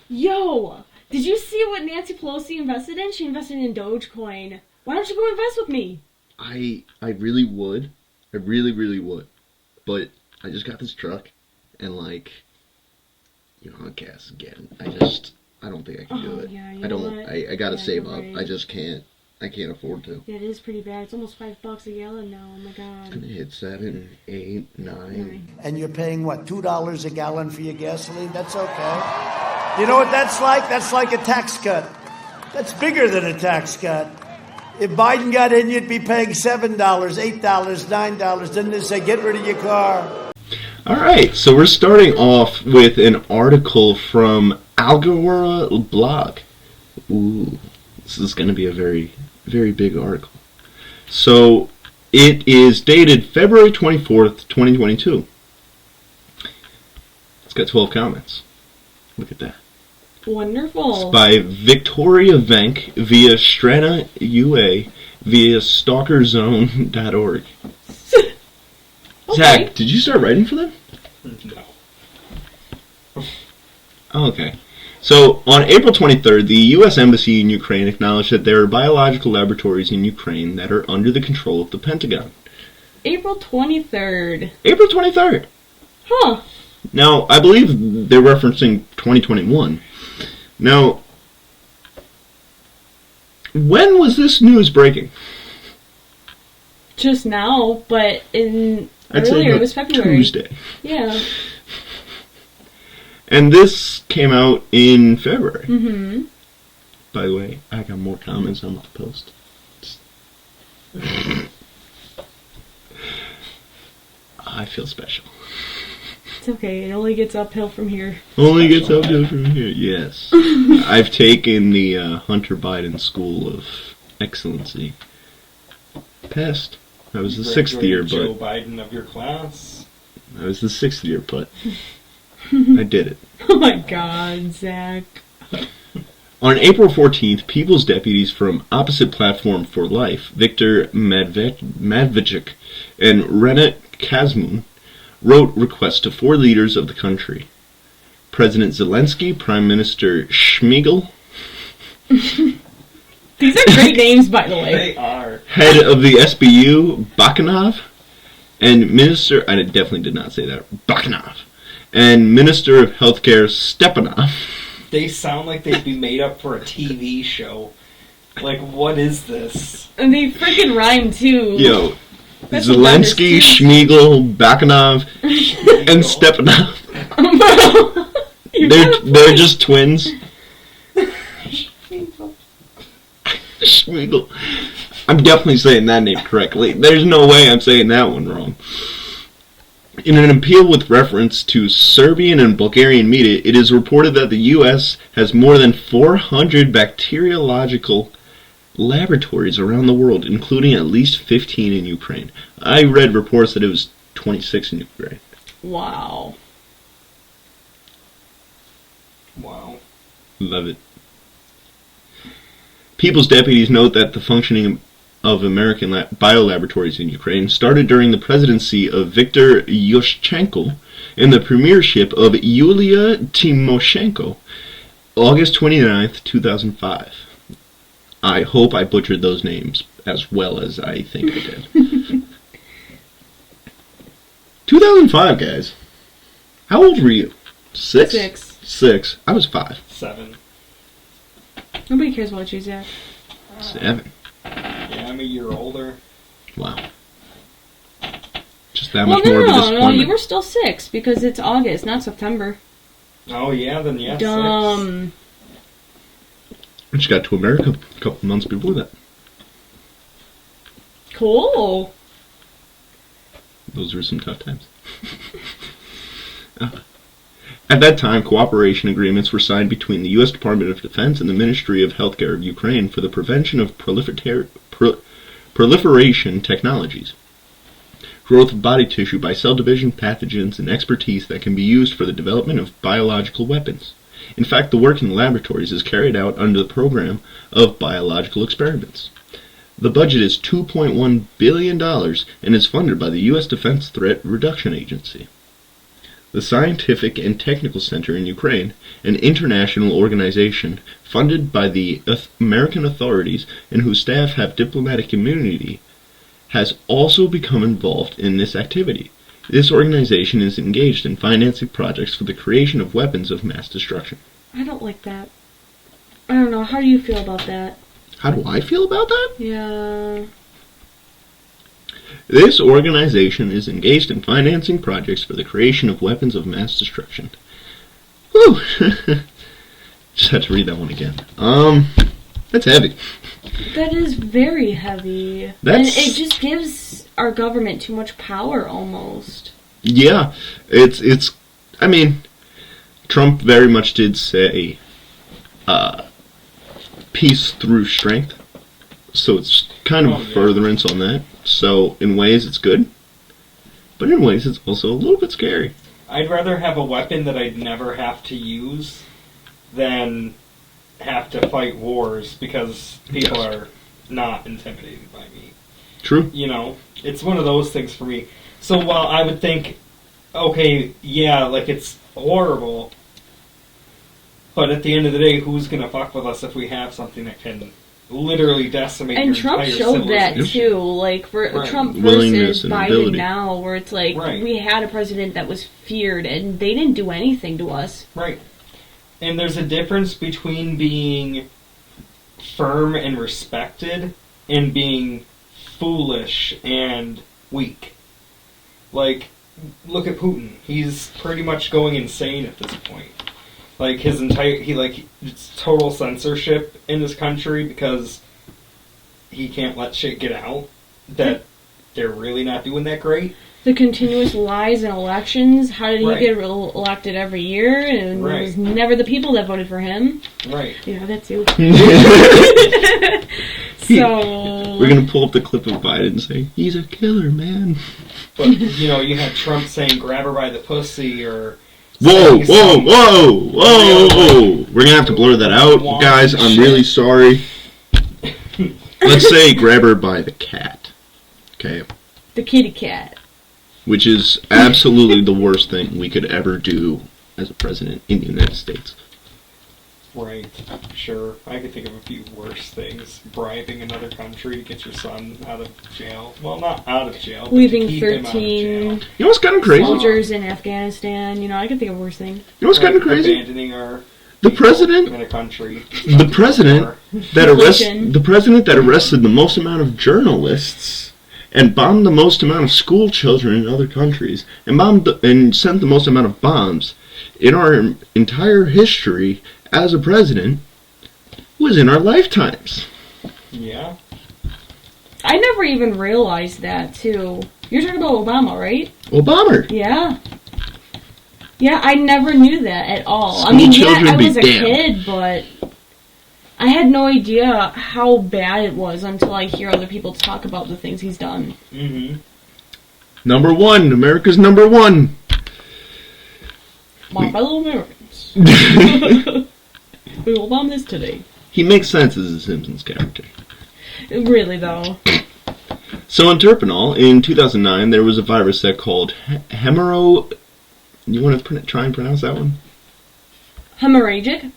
Yo, did you see what Nancy Pelosi invested in? She invested in Dogecoin. Why don't you go invest with me? I really would. I really, really would. But I just got this truck, and gas again. I don't think I can do it. Yeah, I gotta save up. Right. I just can't. I can't afford to. Yeah, it is pretty bad. It's almost $5 a gallon now. Oh my god. It's gonna hit 7, 8, 9. And you're paying, what, $2 a gallon for your gasoline? That's okay. You know what that's like? That's like a tax cut. That's bigger than a tax cut. If Biden got in, you'd be paying $7, $8, $9. Then they say, get rid of your car. All right, so we're starting off with an article from Algora blog. Ooh, this is going to be a very, very big article. So it is dated February 24th, 2022. It's got 12 comments. Look at that. Wonderful. It's by Victoria Venk via Strata UA via stalkerzone.org. Okay. Zach, did you start writing for them? No. Oh, okay. So, on April 23rd, the U.S. Embassy in Ukraine acknowledged that there are biological laboratories in Ukraine that are under the control of the Pentagon. April 23rd. April 23rd! Huh. Now, I believe they're referencing 2021. Now, when was this news breaking? Just now, but I'd say earlier it was February. Tuesday. Yeah. And this came out in February. Mm-hmm. By the way, I got more comments on the post. I feel special. It's okay. It only gets uphill from here. Only gets uphill from here, yes. I've taken the Hunter Biden School of Excellency. Passed. I was the 6th year, but... Joe Biden of your class. I was the 6th year, but... I did it. Oh my god, Zach. On April 14th, People's Deputies from Opposite Platform for Life, Viktor Medvedchuk and Renat Kazmun, wrote requests to 4 leaders of the country. President Zelensky, Prime Minister Schmigel... These are great names, by the way. They are. Head of the SBU, Bakanov, and Minister... I definitely did not say that. Bakanov. And Minister of Healthcare, Stepanov. They sound like they'd be made up for a TV show. Like, what is this? And they freaking rhyme, too. Yo, That's Zelensky, Schmigel, Bakanov, and Stepanov. They're just twins. Schmigel. I'm definitely saying that name correctly. There's no way I'm saying that one wrong. In an appeal with reference to Serbian and Bulgarian media, it is reported that the U.S. has more than 400 bacteriological laboratories around the world, including at least 15 in Ukraine. I read reports that it was 26 in Ukraine. Wow. Wow. Love it. People's Deputies note that the functioning of American biolaboratories in Ukraine started during the presidency of Viktor Yushchenko and the premiership of Yulia Tymoshenko, August 29th, 2005. I hope I butchered those names as well as I think I did. 2005, guys. How old were you? 6? 6. I was 5. 7. Nobody cares about you, Zach. 7. Yeah, I'm a year older. Wow. Just that much more of a disappointment. No, you were still 6 because it's August, not September. Oh, yeah, then yes. Dumb. 6. I just got to America a couple months before that. Cool. Those were some tough times. At that time, cooperation agreements were signed between the U.S. Department of Defense and the Ministry of Healthcare of Ukraine for the prevention of proliferation technologies, growth of body tissue by cell division, pathogens, and expertise that can be used for the development of biological weapons. In fact, the work in the laboratories is carried out under the program of biological experiments. The budget is $2.1 billion and is funded by the U.S. Defense Threat Reduction Agency. the Scientific and Technical Center in Ukraine, an international organization funded by the American authorities and whose staff have diplomatic immunity, has also become involved in this activity. This organization is engaged in financing projects for the creation of weapons of mass destruction. I don't like that. I don't know. How do you feel about that? How do I feel about that? Yeah. This organization is engaged in financing projects for the creation of weapons of mass destruction. Whew. Just had to read that one again. That's heavy. That is very heavy. And it just gives our government too much power, almost. Yeah. It's I mean, Trump very much did say, peace through strength. So it's kind of a furtherance on that. So in ways it's good, but in ways it's also a little bit scary. I'd rather have a weapon that I'd never have to use than have to fight wars because people are not intimidated by me. True. You know, it's one of those things for me. So while I would think, okay, yeah, like it's horrible, but at the end of the day, who's going to fuck with us if we have something that can literally decimate and your Trump entire showed that civilization? too, like for Trump Willingness versus and Biden ability. now, where it's like we had a president that was feared and they didn't do anything to us. Right. And there's a difference between being firm and respected and being foolish and weak. Like, look at Putin. He's pretty much going insane at this point. Like, it's total censorship in this country because he can't let shit get out that they're really not doing that great. The continuous lies in elections. How did he get elected every year? And it was never the people that voted for him. Right. Yeah, that's you. So we're gonna pull up the clip of Biden saying he's a killer, man. But you had Trump saying "grab her by the pussy" or whoa. We're gonna have to blur that out, guys. I'm really sorry. Let's say grab her by the cat. Okay. The kitty cat. Which is absolutely the worst thing we could ever do as a president in the United States. Right, sure. I could think of a few worse things. Bribing another country to get your son out of jail. Well, not out of jail, but leaving to keep him out of 13 jail. You know what's kind of crazy? soldiers in Afghanistan. I could think of worse things. You know what's kind of crazy? Abandoning our The president in a country. The president that arrested the most amount of journalists and bombed the most amount of school children in other countries and sent the most amount of bombs in our entire history as a president was in our lifetimes. Yeah. I never even realized that, too. You're talking about Obama, right? Obama. Yeah. Yeah, I never knew that at all. School children I be was a damned. kid, but I had no idea how bad it was until I hear other people talk about the things he's done. Mm-hmm. Number one. America's number one. My fellow Americans. We will bomb this today. He makes sense as a Simpsons character. Really, though. So in Terpenol, in 2009, there was a virus that called You want to try and pronounce that one? Hemorrhagic?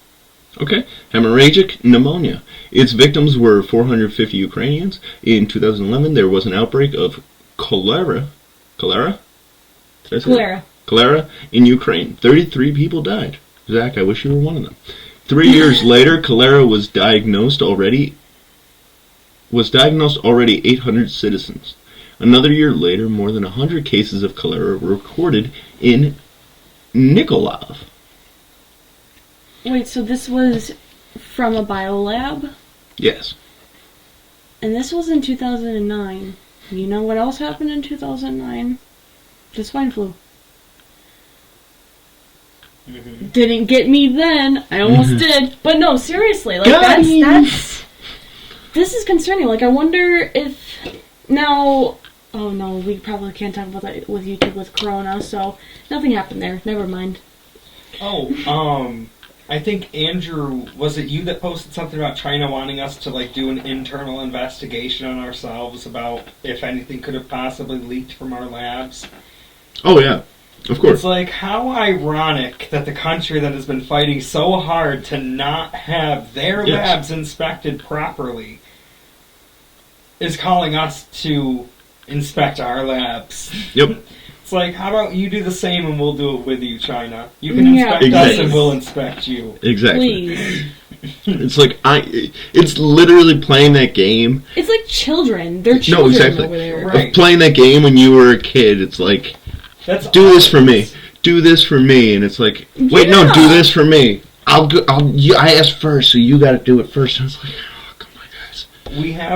Okay. Hemorrhagic pneumonia. Its victims were 450 Ukrainians. In 2011, there was an outbreak of cholera. Cholera? Did I say that? Cholera in Ukraine. 33 people died. Zach, I wish you were one of them. 3 years later, cholera was diagnosed already 800 citizens. Another year later, more than 100 cases of cholera were recorded in Nikolaev. Wait, so this was from a biolab? Yes. And this was in 2009. You know what else happened in 2009? The swine flu. Mm-hmm. Didn't get me then. I almost did. But no, seriously. Like, that's... This is concerning. Like, I wonder if... Now... Oh, no, we probably can't talk about that with YouTube with Corona, so nothing happened there. Never mind. Oh, I think Andrew, was it you that posted something about China wanting us to, like, do an internal investigation on ourselves about if anything could have possibly leaked from our labs? Oh, yeah. Of course. It's like, how ironic that the country that has been fighting so hard to not have their labs inspected properly is calling us to inspect our labs. Yep. It's like, how about you do the same and we'll do it with you, China? You can inspect us and we'll inspect you. Exactly. Please. It's like it's literally playing that game. It's like children. They're children over there. Right. Of playing that game when you were a kid. It's like, do this for me. Do this for me. And it's like, wait, no, do this for me. I asked first, so you got to do it first. And it's like, oh, come on, guys.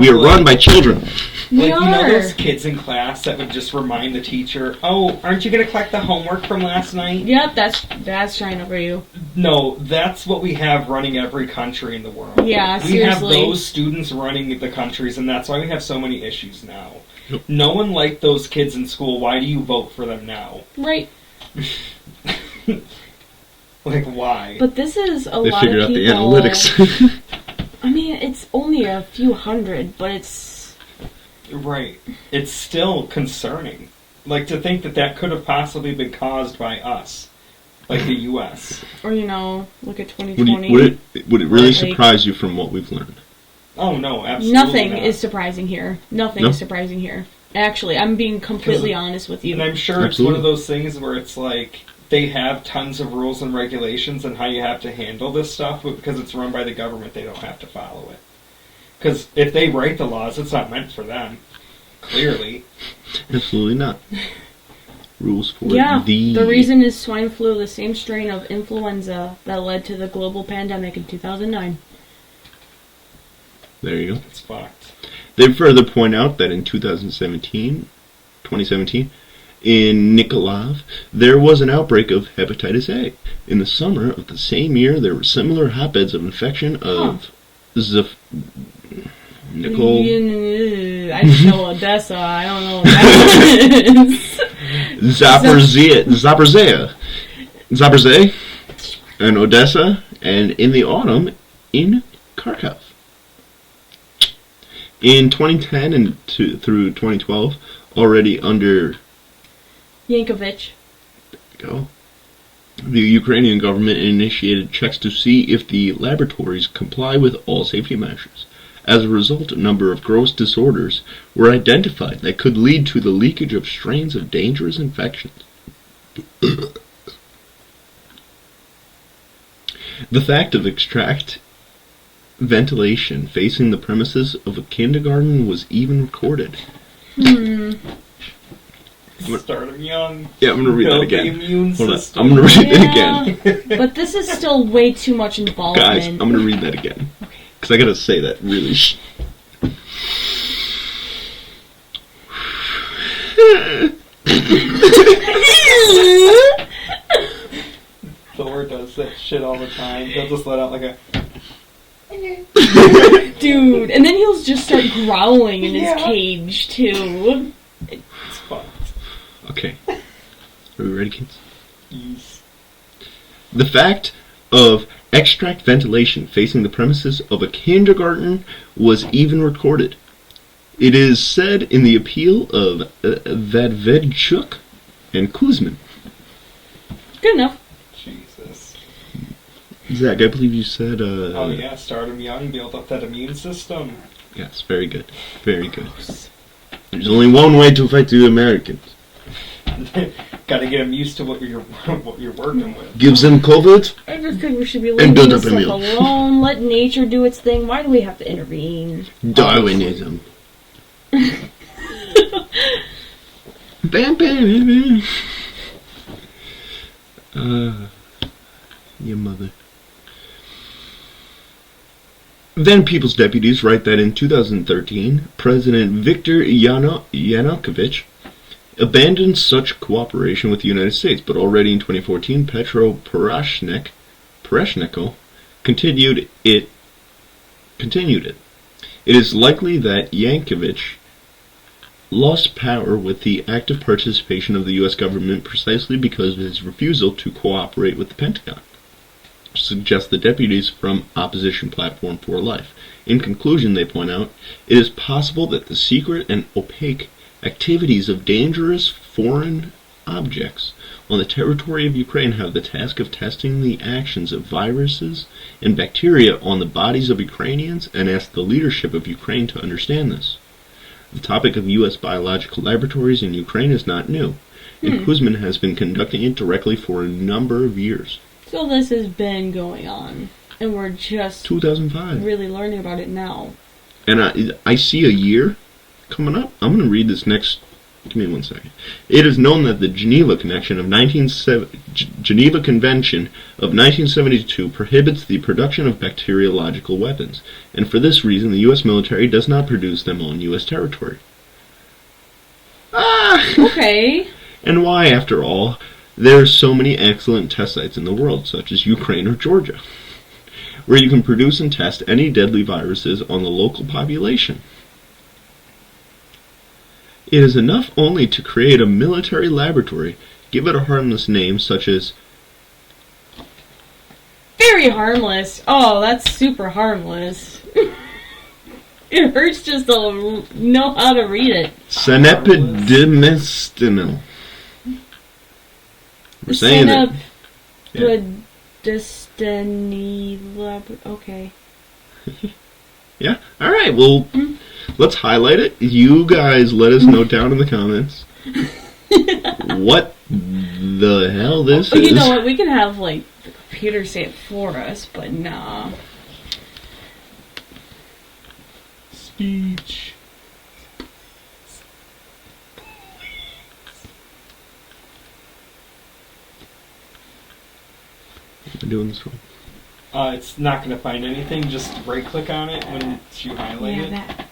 We are run by children. Like, you know those kids in class that would just remind the teacher, oh, aren't you going to collect the homework from last night? Yep, that's China for you. No, that's what we have running every country in the world. Yeah, seriously. We have those students running the countries, and that's why we have so many issues now. Yep. No one liked those kids in school. Why do you vote for them now? Right. Like, why? But this is a lot of people... They figured out the analytics. I mean, it's only a few hundred, but it's... Right. It's still concerning. Like, to think that that could have possibly been caused by us. Like the U.S. Or, look at 2020. Would it really surprise you from what we've learned? Oh, no, absolutely Nothing not. is surprising here. Nothing is surprising here. Actually, I'm being completely honest with you. And I'm sure it's one of those things where it's like, they have tons of rules and regulations on how you have to handle this stuff, but because it's run by the government, they don't have to follow it. Because if they write the laws, it's not meant for them. Clearly. Absolutely not. Rules for the reason is swine flu, the same strain of influenza that led to the global pandemic in 2009. There you go. It's fucked. They further point out that in 2017, in Nikolaev, there was an outbreak of hepatitis A. In the summer of the same year, there were similar hotbeds of infection of I just know Odessa. I don't know what that is. Zaporizhzhia, and Odessa, and in the autumn, in Kharkov. In 2010 and through 2012, already under Yankovic. There you go. The Ukrainian government initiated checks to see if the laboratories comply with all safety measures. As a result, a number of gross disorders were identified that could lead to the leakage of strains of dangerous infections. The fact of extract ventilation facing the premises of a kindergarten was even recorded. Start them young. Yeah, I'm going to read that again. The immune system. I'm going to read that again. But this is still way too much involvement. Guys, I'm going to read that again. Because I got to say that really. Thor does that shit all the time. He'll just let out like a... Dude, and then he'll just start growling in his cage, too. It's fucked. Okay. Are we ready, kids? Yes. The fact of extract ventilation facing the premises of a kindergarten was even recorded. It is said in the appeal of Vadvedchuk and Kuzmin. Good enough. Jesus. Zach, I believe you said... oh yeah, start them young, build up that immune system. Yes, very good. Very good. There's only one way to fight the Americans. Gotta get them used to what you're working with. Gives them COVID. I just think we should be leaving this stuff alone. Let nature do its thing. Why do we have to intervene? Darwinism. Bam, bam, bam. Your mother. Then People's Deputies write that in 2013, President Viktor Yanukovych abandoned such cooperation with the United States, but already in 2014, Petro Poroshenko continued it. It is likely that Yankovic lost power with the active participation of the U.S. government precisely because of his refusal to cooperate with the Pentagon, suggests the deputies from Opposition Platform for Life. In conclusion, they point out, it is possible that the secret and opaque activities of dangerous foreign objects on the territory of Ukraine have the task of testing the actions of viruses and bacteria on the bodies of Ukrainians and asked the leadership of Ukraine to understand this. The topic of U.S. biological laboratories in Ukraine is not new, and Kuzmin has been conducting it directly for a number of years. So this has been going on, and we're just 2005. really learning about it now. And I see a year coming up. I'm going to read this next. Give me 1 second. It is known that the Geneva Convention of 1972 prohibits the production of bacteriological weapons, and for this reason the U.S. military does not produce them on U.S. territory. Okay. And why, after all, there are so many excellent test sites in the world, such as Ukraine or Georgia, where you can produce and test any deadly viruses on the local population. It is enough only to create a military laboratory, give it a harmless name such as... Very harmless. Oh, that's super harmless. It hurts just to know how to read it. Sanepidemestinil. We're saying it. Okay. Yeah? Alright, well, let's highlight it. You guys let us know down in the comments what the hell this is. You know what, we can have, like, the computer say it for us, but nah. Speech. I'm doing this wrong. It's not going to find anything. Just right-click on it when you highlight it. That.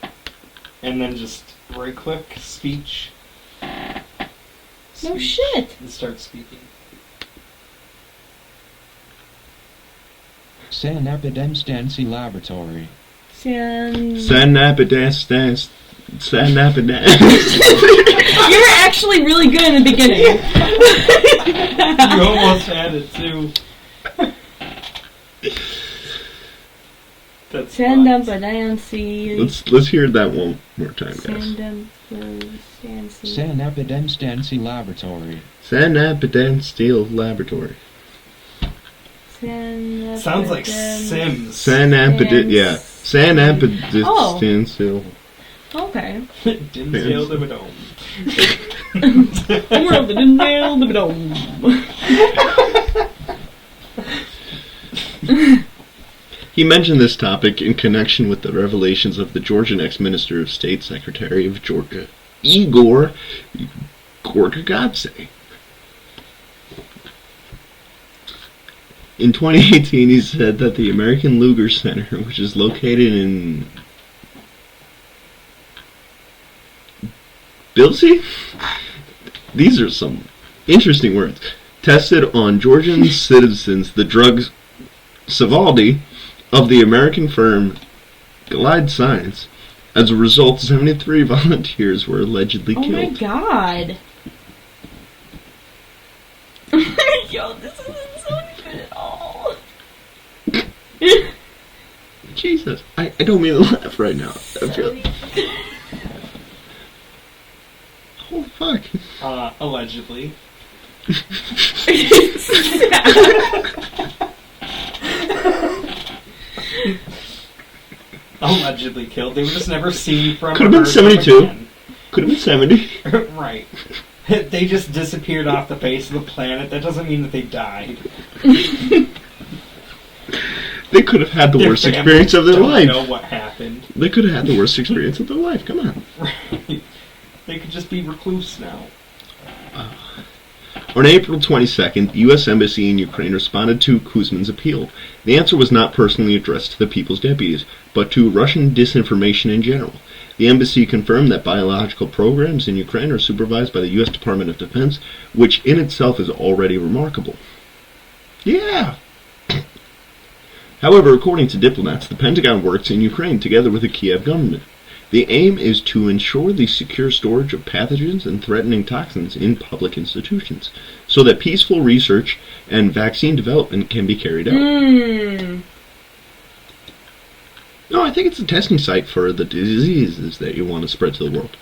And then just right-click, speech. No shit. And start speaking. Sanepidemstancy Laboratory. Sanepidemstancy. You were actually really good in the beginning. You almost had it too. That's Sanepidemstancy. Let's hear that one more time, guys. Sanepidemstancy Laboratory. Sanepidemstancy Laboratory. Sounds like Sims. Yeah. Sanepidemstancy. Okay. Dimsdale the Dome. He mentioned this topic in connection with the revelations of the Georgian ex-Minister of State Secretary of Georgia, Igor Gorgagadze. In 2018, he said that the American Luger Center, which is located in Bilsey? These are some interesting words. Tested on Georgian citizens the drugs Sovaldi of the American firm Glide Science. As a result, 73 volunteers were allegedly killed. Oh my god. Yo, this isn't sounding good at all. Jesus, I don't mean to laugh right now. I feel... Oh, fuck. Allegedly. Allegedly killed. They were just never seen from. Could have been 72. Could have been 70. Right. They just disappeared off the face of the planet. That doesn't mean that they died. They could have had the worst experience of their life. Don't know what happened. They could have had the worst experience of their life. Come on. Right. They could just be recluse now. On April 22nd, the U.S. Embassy in Ukraine responded to Kuzmin's appeal. The answer was not personally addressed to the people's deputies, but to Russian disinformation in general. The embassy confirmed that biological programs in Ukraine are supervised by the U.S. Department of Defense, which in itself is already remarkable. Yeah! However, according to diplomats, the Pentagon works in Ukraine together with the Kiev government. The aim is to ensure the secure storage of pathogens and threatening toxins in public institutions, so that peaceful research and vaccine development can be carried out. No, I think it's a testing site for the diseases that you want to spread to the world.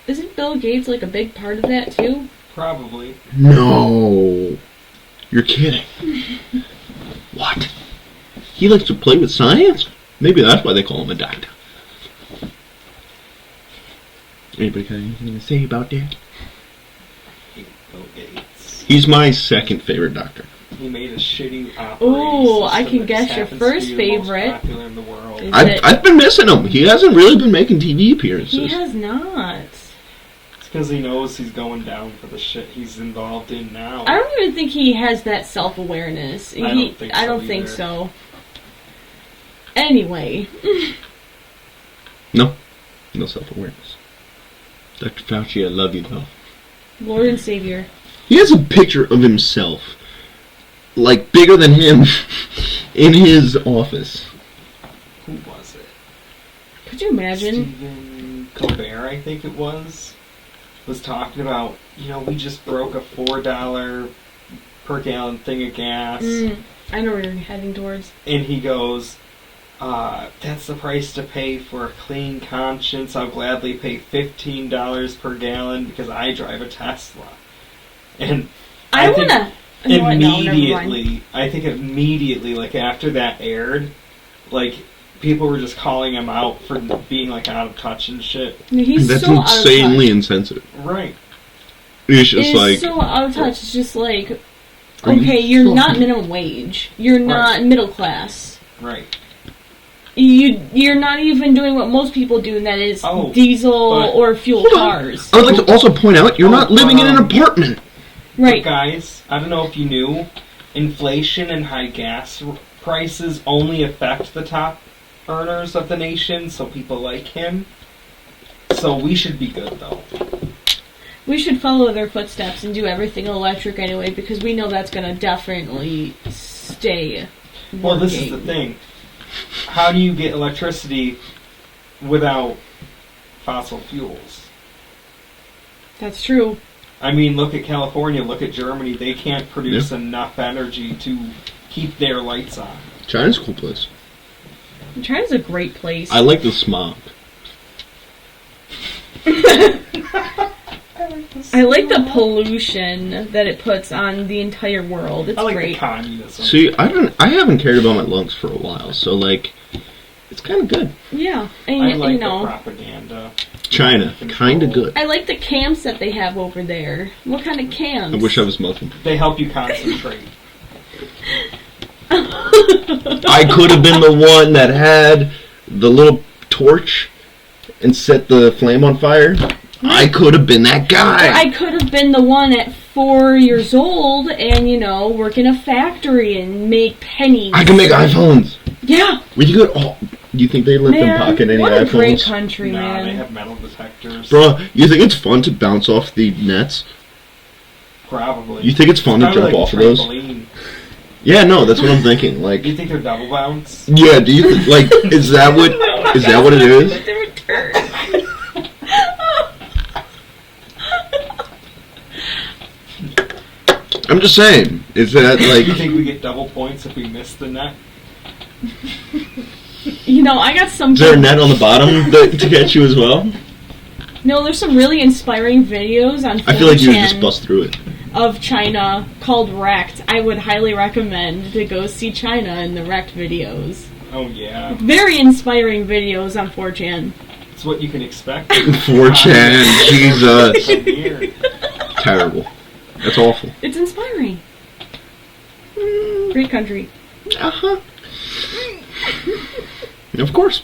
Isn't Bill Gates like a big part of that too? Probably. No. You're kidding. What? He likes to play with science? Maybe that's why they call him a doctor. Anybody got anything to say about that? Bill Gates. He's my second favorite doctor. He made a shitty operating Ooh, I system can that guess your happens first to be the most favorite. popular in the world. Is I've been missing him. He hasn't really been making TV appearances. He has not. It's because he knows he's going down for the shit he's involved in now. I don't even think he has that self-awareness. I don't think so so. Anyway. No self-awareness. Dr. Fauci, I love you though. Lord and Savior. He has a picture of himself, like bigger than him, in his office. Who was it? Could you imagine? Stephen Colbert, I think it was talking about, we just broke a $4 per gallon thing of gas. I know where you're heading towards. And he goes, that's the price to pay for a clean conscience. I'll gladly pay $15 per gallon because I drive a Tesla. And I think immediately, like after that aired, like people were just calling him out for being like out of touch and shit. He's That's so insanely insensitive. Right. It's just like so out of touch. It's just like, okay, you're not minimum wage. You're not middle class. Right. You're not even doing what most people do, and that is diesel or fuel cars. I would like to also point out, you're not living in an apartment. Right. But guys, I don't know if you knew, inflation and high gas prices only affect the top earners of the nation, so people like him. So we should be good, though. We should follow their footsteps and do everything electric anyway, because we know that's going to definitely stay working. Well, this is the thing. How do you get electricity without fossil fuels? That's true. I mean, look at California, look at Germany. They can't produce enough energy to keep their lights on. China's a cool place. China's a great place. I like the smog. I like the pollution that it puts on the entire world. It's I like great. the communism. See, I haven't cared about my lungs for a while, so like, it's kind of good. Yeah, and I like the propaganda. China, kind of good. I like the camps that they have over there. What kind of camps? I wish I was Muslim. They help you concentrate. I could have been the one that had the little torch and set the flame on fire. I could have been that guy. I could have been the one at 4 years old and, work in a factory and make pennies. I can make iPhones. Yeah. Do you think they let them pocket any what iPhones? a great country, Nah, man. they have metal detectors. Bro, you think it's fun to bounce off the nets? Probably. You think it's fun to jump off of those? Trampoline. Yeah, no, that's what I'm thinking. Like, Do you think they're double bounce? yeah, do you like? Is that what it is? I'm just saying. Is that like? Do you think we get double points if we miss the net? I got some. Is there a net on the bottom to catch you as well? No, there's some really inspiring videos on 4chan I feel like you would just bust through it. Of China called Wrecked. I would highly recommend to go see China in the Wrecked videos. Oh yeah. Very inspiring videos on 4chan. It's what you can expect. 4chan, Jesus. So weird. Terrible. That's awful. It's inspiring. Great country. Uh-huh. Of course.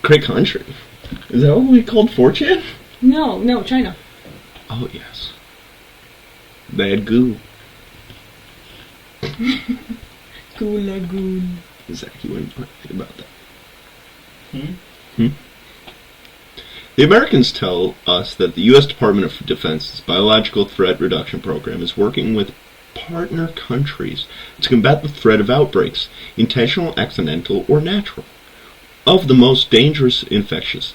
Great country. Is that what we called 4chan? No, China. Oh, yes. Bad goo. Goo Lagoon. Zach, you wouldn't know anything about that. The Americans tell us that the U.S. Department of Defense's Biological Threat Reduction Program is working with partner countries to combat the threat of outbreaks, intentional, accidental, or natural, of the most dangerous infectious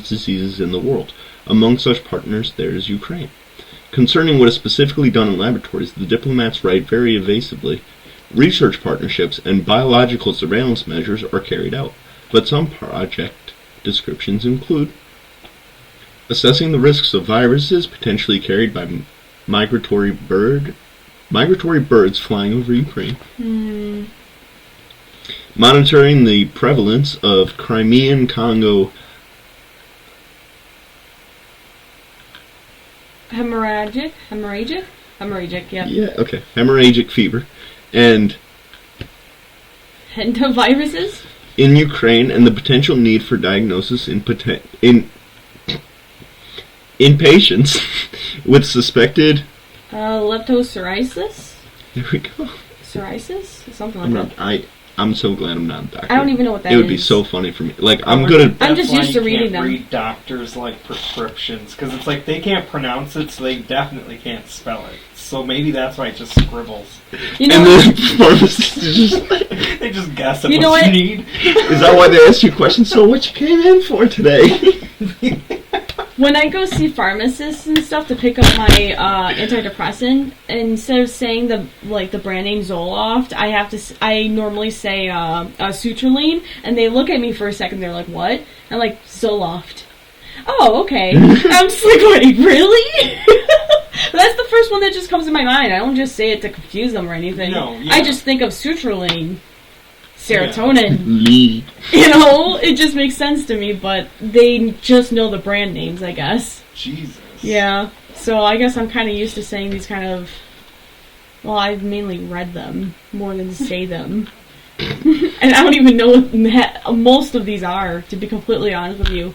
diseases in the world. Among such partners, there is Ukraine. Concerning what is specifically done in laboratories, the diplomats write very evasively. Research partnerships and biological surveillance measures are carried out, but some project descriptions include assessing the risks of viruses potentially carried by migratory birds flying over Ukraine. Monitoring the prevalence of Crimean Congo Hemorrhagic, yeah. yeah, okay, hemorrhagic fever and Viruses? in Ukraine, and the potential need for diagnosis in patients with suspected Leptospirosis? there we go. Psoriasis? Something like that. I'm so glad I'm not a doctor. I don't even know what that is. It would be so funny for me. Like, I'm good at... I'm just used to reading them. Read doctors like prescriptions because it's like they can't pronounce it, so they definitely can't spell it. So maybe that's why it just scribbles. You know and what? the pharmacist is just like... They just guess at You know what what? you need. Is that why they ask you questions? So what you came in for today? When I go see pharmacists and stuff to pick up my antidepressant, instead of saying the brand name Zoloft, I normally say Sutralene, and they look at me for a second. They're like, "What?" I'm like, "Zoloft." Oh, okay. I'm just like, "Wait, really?" That's the first one that just comes to my mind. I don't just say it to confuse them or anything. No, yeah. I just think of Sutralene. Serotonin. Lee. You know, it just makes sense to me, but they just know the brand names, I guess. Jesus. Yeah, so I guess I'm kind of used to saying these kind of... Well, I've mainly read them more than say them. And I don't even know what most of these are, to be completely honest with you.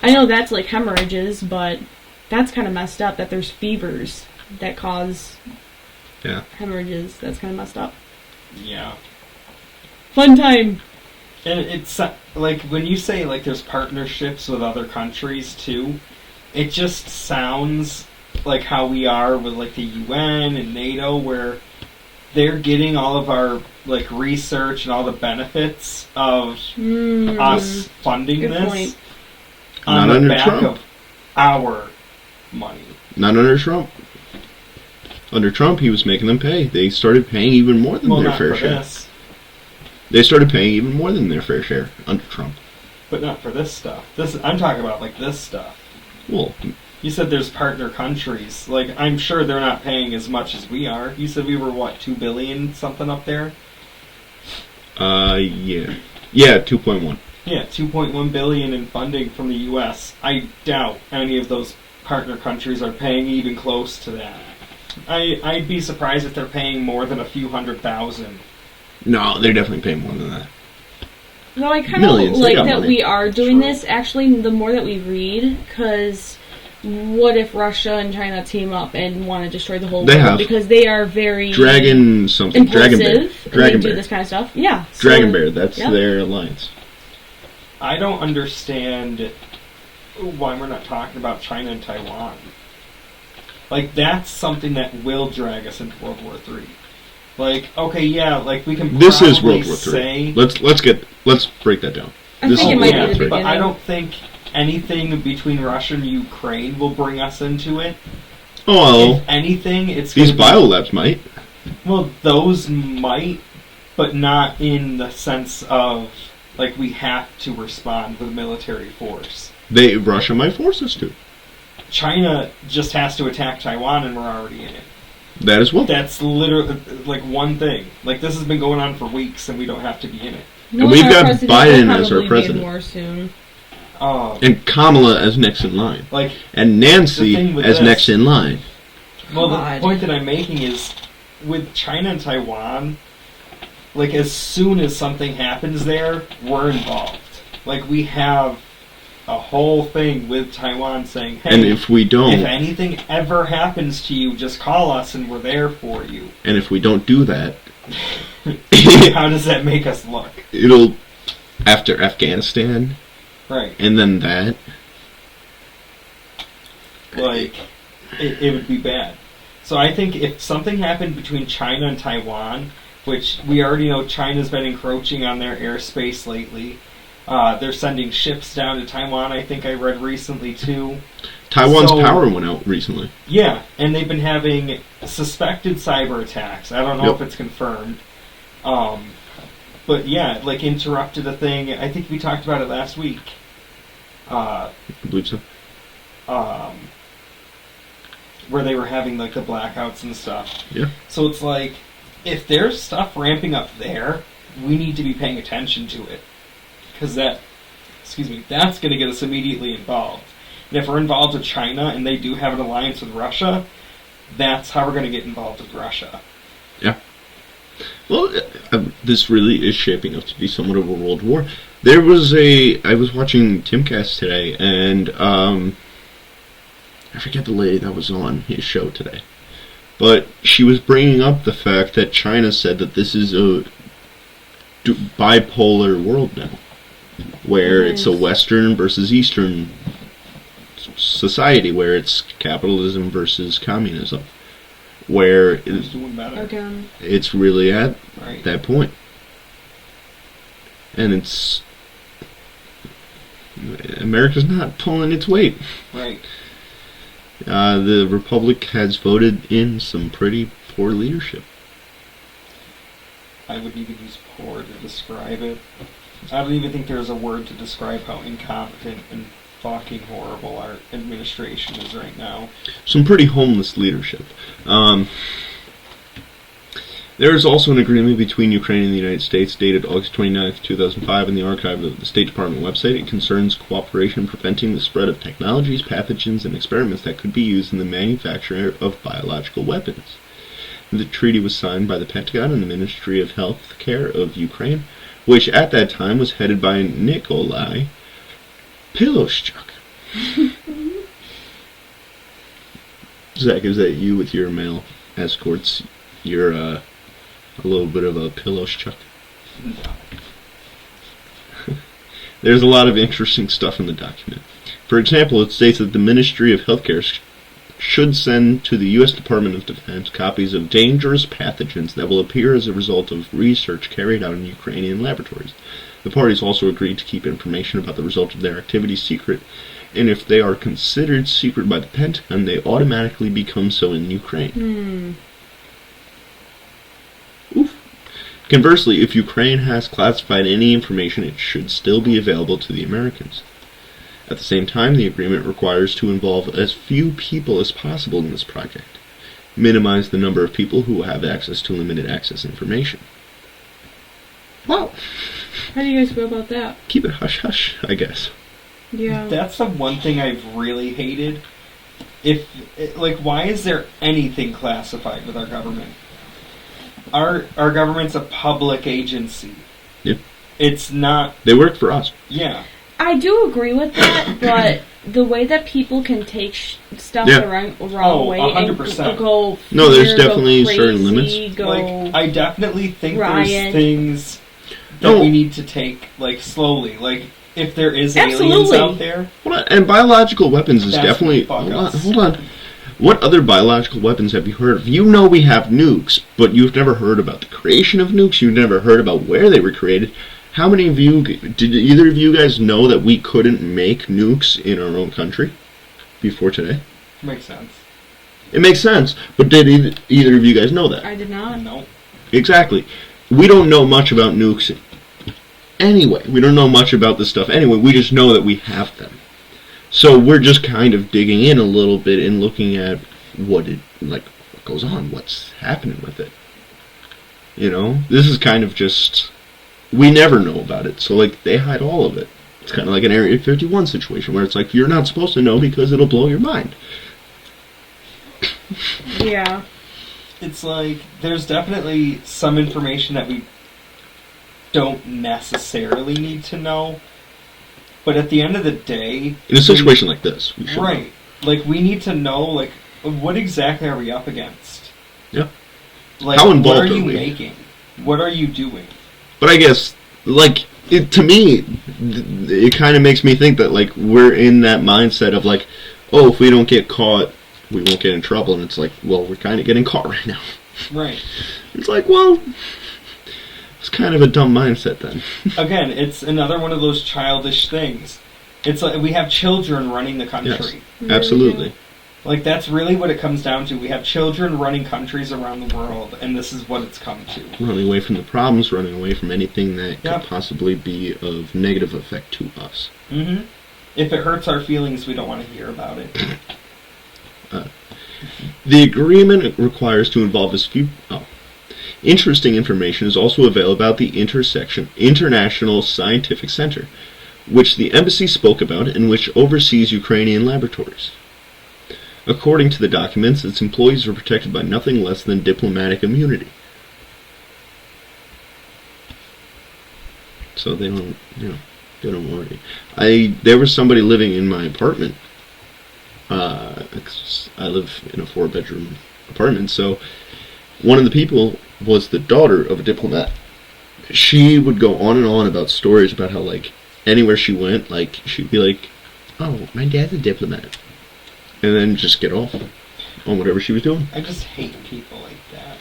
I know that's like hemorrhages, but that's kind of messed up that there's fevers that cause hemorrhages. That's kind of messed up. Yeah. Fun time. And it's like when you say like there's partnerships with other countries too, it just sounds like how we are with like the UN and NATO, where they're getting all of our like research and all the benefits of us funding Good this point. on Not the under back Trump. of our money. Not under Trump. Under Trump, he was making them pay. They started paying even more than their not fair for share. this, They started paying even more than their fair share under Trump. but not for this stuff. I'm talking about like this stuff. Well, You said there's partner countries. Like, I'm sure they're not paying as much as we are. You said we were, what, 2 billion something up there? yeah. Yeah, 2.1. Yeah, 2.1 billion in funding from the U.S. I doubt any of those partner countries are paying even close to that. I'd be surprised if they're paying more than a few $100,000. No, they're definitely paying more than that. No, I kind of Millions, they like got that money. we are doing Sure. this. Actually, the more that we read, because what if Russia and China team up and want to destroy the whole They world? have. Because they are very Dragon something. impulsive. Dragon Bear. and Dragon they do Bear. this kind of stuff. Yeah. so- Dragon Bear, that's Yep. their alliance. I don't understand why we're not talking about China and Taiwan. Like, that's something that will drag us into World War III. Like, okay, yeah, like we can This is probably World War say... III. Let's break that down. I This think is it World might be War the III. but I beginning. don't think anything between Russia and Ukraine will bring us into it. Oh, well, If anything, it's these gonna biolabs might. well, those might, but not in the sense of like we have to respond with military force. Russia might force us to. China just has to attack Taiwan, and we're already in it. That as well. That's literally like one thing. Like this has been going on for weeks, and we don't have to be in it. And we've our got president Biden will as our probably be president. More soon. And Kamala as next in line. Like, And The Nancy thing with as this- next in line. well, God. the point that I'm making is with China and Taiwan. Like as soon as something happens there, we're involved. Like we have a whole thing with Taiwan saying, "Hey, And if we if don't, anything ever happens to you, just call us and we're there for you." and if we don't do that, How does that make us look? it'll, after Afghanistan, Right. and then that, Like, it would be bad. So I think if something happened between China and Taiwan, which we already know China's been encroaching on their airspace lately, they're sending ships down to Taiwan, I think I read recently too. Taiwan's So- power went out recently. Yeah, and they've been having suspected cyber attacks. I don't know Yep. if it's confirmed. But yeah, like interrupted a thing. I think we talked about it last week. I believe so. Where they were having like the blackouts and stuff. Yeah. So it's like, if there's stuff ramping up there, we need to be paying attention to it. Because that's going to get us immediately involved. And if we're involved with China and they do have an alliance with Russia, that's how we're going to get involved with Russia. Yeah. Well, this really is shaping up to be somewhat of a world war. I was watching Timcast today, and I forget the lady that was on his show today. But she was bringing up the fact that China said that this is a bipolar world now, where it's a Western versus Eastern society, where it's capitalism versus communism, where it's really at that point. And America's not pulling its weight. Right. The Republic has voted in some pretty poor leadership. I wouldn't even use poor to describe it. I don't even think there's a word to describe how incompetent and fucking horrible our administration is right now. Some pretty homeless leadership. There is also an agreement between Ukraine and the United States dated August 29th, 2005 in the archive of the State Department website. It concerns cooperation preventing the spread of technologies, pathogens, and experiments that could be used in the manufacture of biological weapons. The treaty was signed by the Pentagon and the Ministry of Health Care of Ukraine, which at that time was headed by Nikolai Piloshchuk. Zach, is that you with your male escorts? You're a little bit of a Piloshchuk. No. There's a lot of interesting stuff in the document. For example, it states that the Ministry of Healthcare should send to the U.S. Department of Defense copies of dangerous pathogens that will appear as a result of research carried out in Ukrainian laboratories. The parties also agreed to keep information about the result of their activities secret, and if they are considered secret by the Pentagon, they automatically become so in Ukraine. Oof. Conversely, if Ukraine has classified any information, it should still be available to the Americans. At the same time, the agreement requires to involve as few people as possible in this project, minimize the number of people who will have access to limited access information. Wow. How do you guys feel about that? Keep it hush-hush, I guess. Yeah. That's the one thing I've really hated. Why is there anything classified with our government? Our government's a public agency. Yep. It's not... They work for us. Yeah. I do agree with that, but the way that people can take stuff the wrong way 100%. and go No, there's fear, definitely go crazy, certain limits. I definitely think riot. there's things that we need to take slowly. If there is aliens out there, And biological weapons is definitely... Hold on. What other biological weapons have you heard of? You know we have nukes, but you've never heard about the creation of nukes. You've never heard about where they were created. How many of you... Did either of you guys know that we couldn't make nukes in our own country before today? Makes sense. It makes sense, but did either of you guys know that? I did not. No. Exactly. We don't know much about nukes anyway. We don't know much about this stuff anyway. We just know that we have them. So we're just kind of digging in a little bit and looking at what goes on, what's happening with it. You know, this is kind of just, we never know about it, so they hide all of it. It's kind of like an Area 51 situation where it's like, you're not supposed to know because it'll blow your mind. Yeah. It's there's definitely some information that we don't necessarily need to know. But at the end of the day... In a situation like this, we should know. We need to know, what exactly are we up against? Yeah. How involved what are you we? making? What are you doing? But I guess, to me, it kind of makes me think that, we're in that mindset of, if we don't get caught, we won't get in trouble. And it's we're kind of getting caught right now. Right. It's it's kind of a dumb mindset then. Again, it's another one of those childish things. It's we have children running the country. Yes, absolutely. That's really what it comes down to. We have children running countries around the world, and this is what it's come to. Running away from the problems, running away from anything that could possibly be of negative effect to us. Mm-hmm. If it hurts our feelings, we don't want to hear about it. The agreement requires to involve as few... Interesting information is also available about the International Scientific Center, which the embassy spoke about and which oversees Ukrainian laboratories. According to the documents, its employees are protected by nothing less than diplomatic immunity. So they don't worry. There was somebody living in my apartment. I live in a 4-bedroom apartment, so one of the people was the daughter of a diplomat. She would go on and on about stories about how, like, anywhere she went, like, she'd be like, "Oh, my dad's a diplomat," and then just get off on whatever she was doing. I just hate people like that.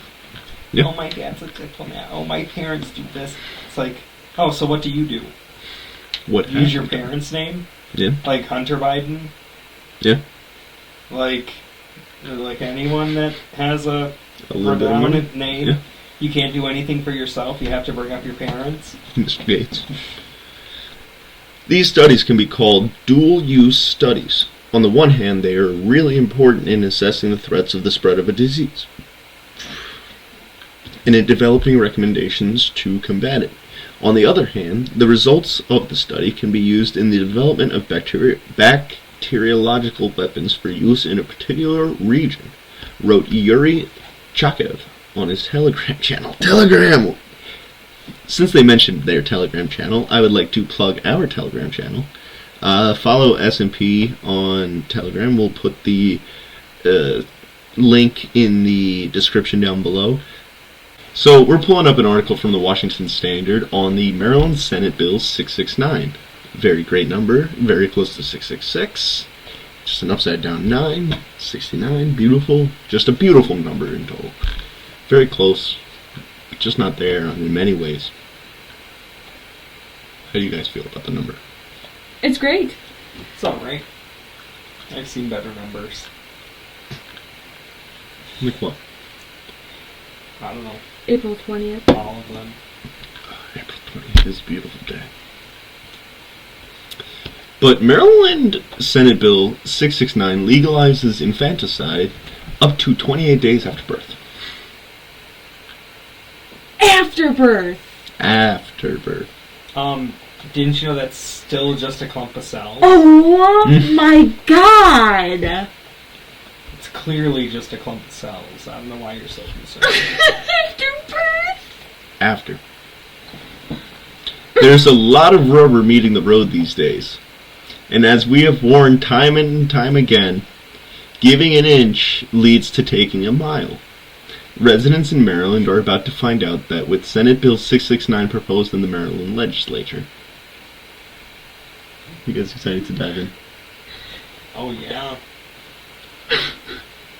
Yeah. Oh, my dad's a diplomat. Oh, my parents do this. It's like, oh, so what do you do? What? Use your parents' name? Yeah. Like Hunter Biden? Yeah. Like anyone that has a little bit of money. predominant name. Yeah. You can't do anything for yourself. You have to bring up your parents. Mr. Gates. These studies can be called dual-use studies. On the one hand, they are really important in assessing the threats of the spread of a disease and in developing recommendations to combat it. On the other hand, the results of the study can be used in the development of bacteriological weapons for use in a particular region, wrote Yuri Chakhev on his Telegram channel. Telegram! Since they mentioned their Telegram channel, I would like to plug our Telegram channel. Follow S&P on Telegram. We'll put the link in the description down below. So we're pulling up an article from the Washington Standard on the Maryland Senate Bill 669. Very great number, very close to 666. Just an upside down 9, 69, beautiful. Just a beautiful number in total. Very close, just not there in many ways. How do you guys feel about the number? It's great. It's alright. I've seen better numbers. Like what? I don't know. April 20th. All of them. April 20th is a beautiful day. But Maryland Senate Bill 669 legalizes infanticide up to 28 days after birth. After birth. After birth. Didn't you know that's still just a clump of cells? Oh my god! It's clearly just a clump of cells. I don't know why you're so concerned. After birth? After. There's a lot of rubber meeting the road these days. And as we have warned time and time again, giving an inch leads to taking a mile. Residents in Maryland are about to find out that with Senate Bill 669 proposed in the Maryland legislature. You guys excited to dive in? Oh, yeah.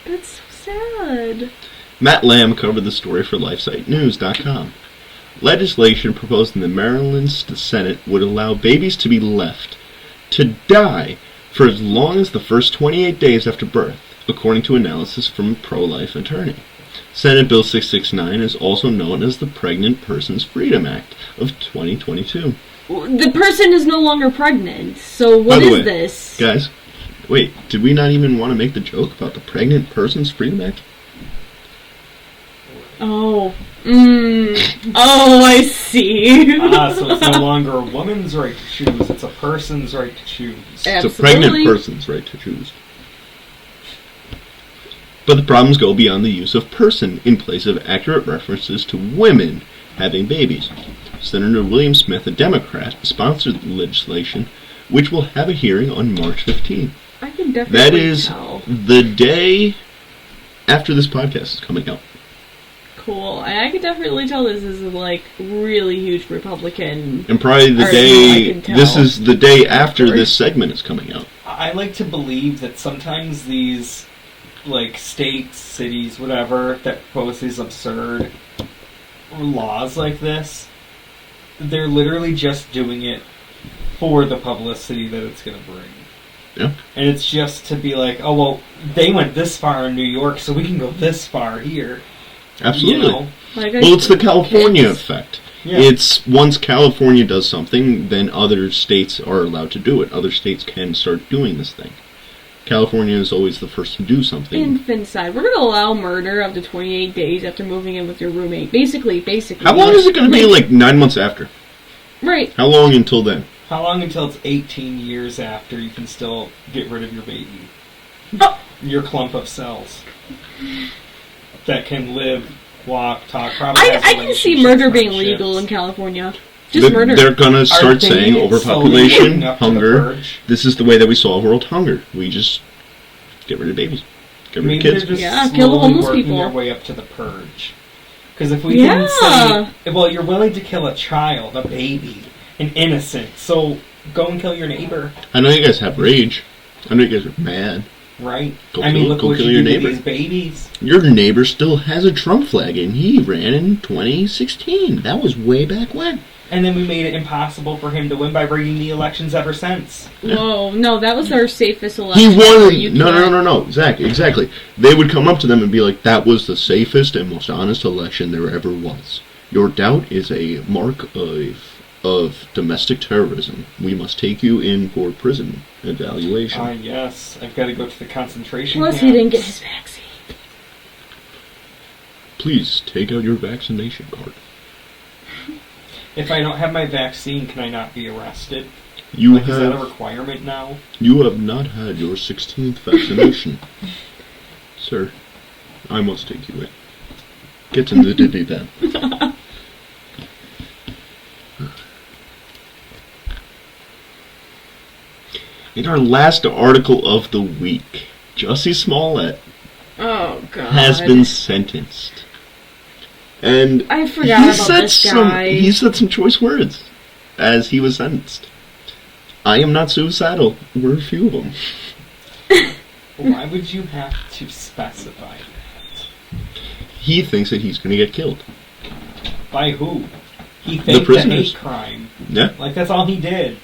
That's so sad. Matt Lamb covered the story for LifeSiteNews.com. Legislation proposed in the Maryland Senate would allow babies to be left to die for as long as the first 28 days after birth, according to analysis from a pro-life attorney. Senate Bill 669 is also known as the Pregnant Persons Freedom Act of 2022. The person is no longer pregnant, so what By the is way, this? Guys, wait, did we not even want to make the joke about the Pregnant Persons Freedom Act? Oh. Oh, I see. So it's no longer a woman's right to choose, it's a person's right to choose. It's a pregnant person's right to choose. But the problems go beyond the use of person in place of accurate references to women having babies. Senator William Smith, a Democrat, sponsored the legislation, which will have a hearing on March 15th. I can definitely That is tell. the day after this podcast is coming out. Cool. I can definitely tell this is like really huge Republican. And probably the day, this is the day after this segment is coming out. I like to believe that sometimes these, like, states, cities, whatever, that propose these absurd laws like this, they're literally just doing it for the publicity that it's going to bring. Yeah. And it's just to be like, oh, well, they went this far in New York, so we can go this far here. Absolutely. You know? Like, Well, it's the California effect. Yeah. It's once California does something, then other states are allowed to do it. Other states can start doing this thing. California is always the first to do something. Infanticide. We're going to allow murder up to 28 days after moving in with your roommate. Basically. How long is it going to be? Like 9 months after? Right. How long until then? How long until it's 18 years after you can still get rid of your baby? Oh. Your clump of cells that can live, walk, talk. Probably I has can see relationships, murder being friendships. legal in California. Just murder. They're going to Are start they saying slowly overpopulation, working up to the hunger. purge? This is the way that we solve world hunger. We just get rid of babies. Get rid Maybe of they're kids. just Yeah, slowly kill the homeless working people. their way up to the purge. Because if we can say, well, you're willing to kill a child, a baby, an innocent, so go and kill your neighbor, I know you guys have rage. I know you guys are mad. right? Go I mean, kill- look go what kill you your do to neighbor. these babies. Your neighbor still has a Trump flag, and he ran in 2016. That was way back when. And then we made it impossible for him to win by rigging the elections ever since. Whoa, no, that was our safest election. He where you won. can't- No. Exactly. They would come up to them and be like, "That was the safest and most honest election there ever was. Your doubt is a mark of domestic terrorism. We must take you in for prison evaluation." Yes, I've got to go to the concentration Plus, camps. he didn't get his vaccine. Please take out your vaccination card. If I don't have my vaccine, can I not be arrested? You Is that a have requirement now? not had your 16th vaccination, sir. I must take you in. Get to the ditty then. In our last article of the week, Jussie Smollett Oh, God. has been sentenced. And I forgot about this guy. He said some choice words as he was sentenced. I am not suicidal. Were a few of them. Why would you have to specify that? He thinks that he's going to get killed. By who? He faked a prisoners. hate crime. Yeah. Like, that's all he did.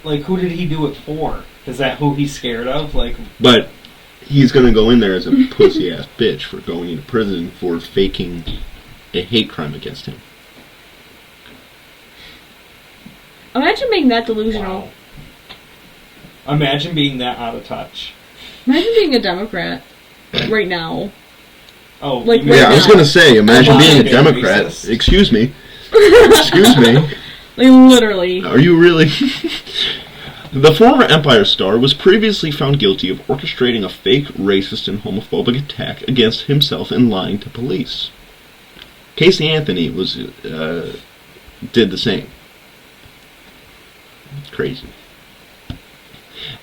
Like, who did he do it for? Is that who he's scared of? Like, But he's going to go in there as a pussy-ass bitch for going into prison for faking a hate crime against him. Imagine being that delusional. wow. Imagine being that out of touch. Imagine being a Democrat right now. Oh, Like, you right Yeah, I was now. going to say, imagine Wow, being a you're Democrat. racist. Excuse me. Excuse me. Like, literally. Are you really? The former Empire star was previously found guilty of orchestrating a fake racist and homophobic attack against himself and lying to police. Casey Anthony did the same. Crazy.